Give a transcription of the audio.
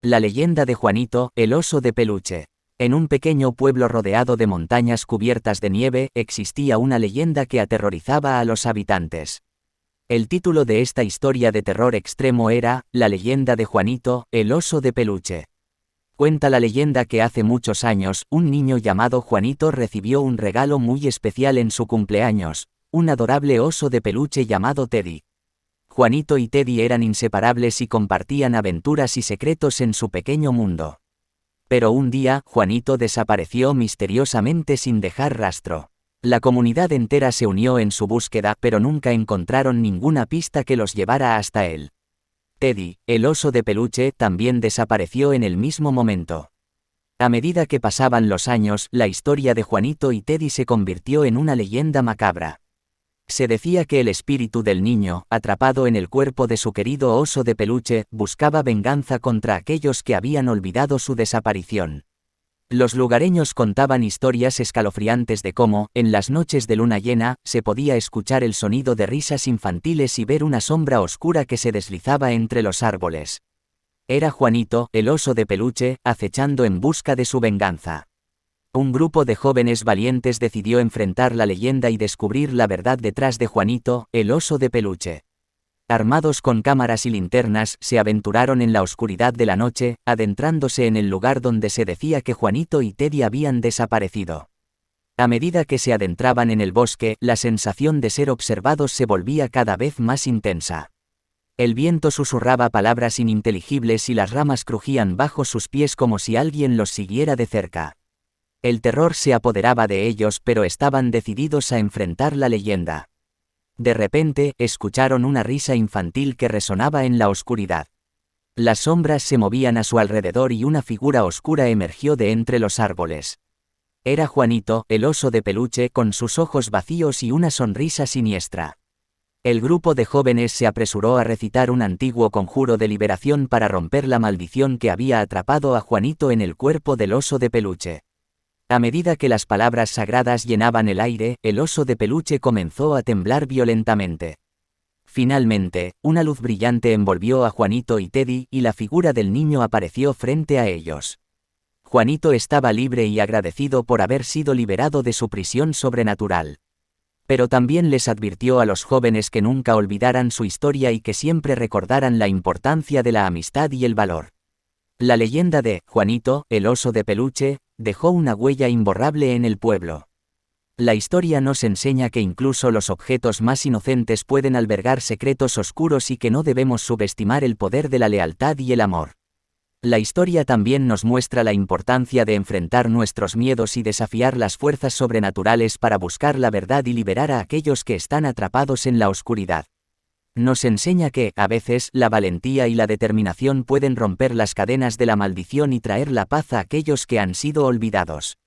La leyenda de Juanito, el oso de peluche. En un pequeño pueblo rodeado de montañas cubiertas de nieve, existía una leyenda que aterrorizaba a los habitantes. El título de esta historia de terror extremo era, La leyenda de Juanito, el oso de peluche. Cuenta la leyenda que hace muchos años, un niño llamado Juanito recibió un regalo muy especial en su cumpleaños, un adorable oso de peluche llamado Teddy. Juanito y Teddy eran inseparables y compartían aventuras y secretos en su pequeño mundo. Pero un día, Juanito desapareció misteriosamente sin dejar rastro. La comunidad entera se unió en su búsqueda, pero nunca encontraron ninguna pista que los llevara hasta él. Teddy, el oso de peluche, también desapareció en el mismo momento. A medida que pasaban los años, la historia de Juanito y Teddy se convirtió en una leyenda macabra. Se decía que el espíritu del niño, atrapado en el cuerpo de su querido oso de peluche, buscaba venganza contra aquellos que habían olvidado su desaparición. Los lugareños contaban historias escalofriantes de cómo, en las noches de luna llena, se podía escuchar el sonido de risas infantiles y ver una sombra oscura que se deslizaba entre los árboles. Era Juanito, el oso de peluche, acechando en busca de su venganza. Un grupo de jóvenes valientes decidió enfrentar la leyenda y descubrir la verdad detrás de Juanito, el oso de peluche. Armados con cámaras y linternas, se aventuraron en la oscuridad de la noche, adentrándose en el lugar donde se decía que Juanito y Teddy habían desaparecido. A medida que se adentraban en el bosque, la sensación de ser observados se volvía cada vez más intensa. El viento susurraba palabras ininteligibles y las ramas crujían bajo sus pies como si alguien los siguiera de cerca. El terror se apoderaba de ellos, pero estaban decididos a enfrentar la leyenda. De repente, escucharon una risa infantil que resonaba en la oscuridad. Las sombras se movían a su alrededor y una figura oscura emergió de entre los árboles. Era Juanito, el oso de peluche, con sus ojos vacíos y una sonrisa siniestra. El grupo de jóvenes se apresuró a recitar un antiguo conjuro de liberación para romper la maldición que había atrapado a Juanito en el cuerpo del oso de peluche. A medida que las palabras sagradas llenaban el aire, el oso de peluche comenzó a temblar violentamente. Finalmente, una luz brillante envolvió a Juanito y Teddy, y la figura del niño apareció frente a ellos. Juanito estaba libre y agradecido por haber sido liberado de su prisión sobrenatural. Pero también les advirtió a los jóvenes que nunca olvidaran su historia y que siempre recordaran la importancia de la amistad y el valor. La leyenda de Juanito, el oso de peluche, dejó una huella imborrable en el pueblo. La historia nos enseña que incluso los objetos más inocentes pueden albergar secretos oscuros y que no debemos subestimar el poder de la lealtad y el amor. La historia también nos muestra la importancia de enfrentar nuestros miedos y desafiar las fuerzas sobrenaturales para buscar la verdad y liberar a aquellos que están atrapados en la oscuridad. Nos enseña que, a veces, la valentía y la determinación pueden romper las cadenas de la maldición y traer la paz a aquellos que han sido olvidados.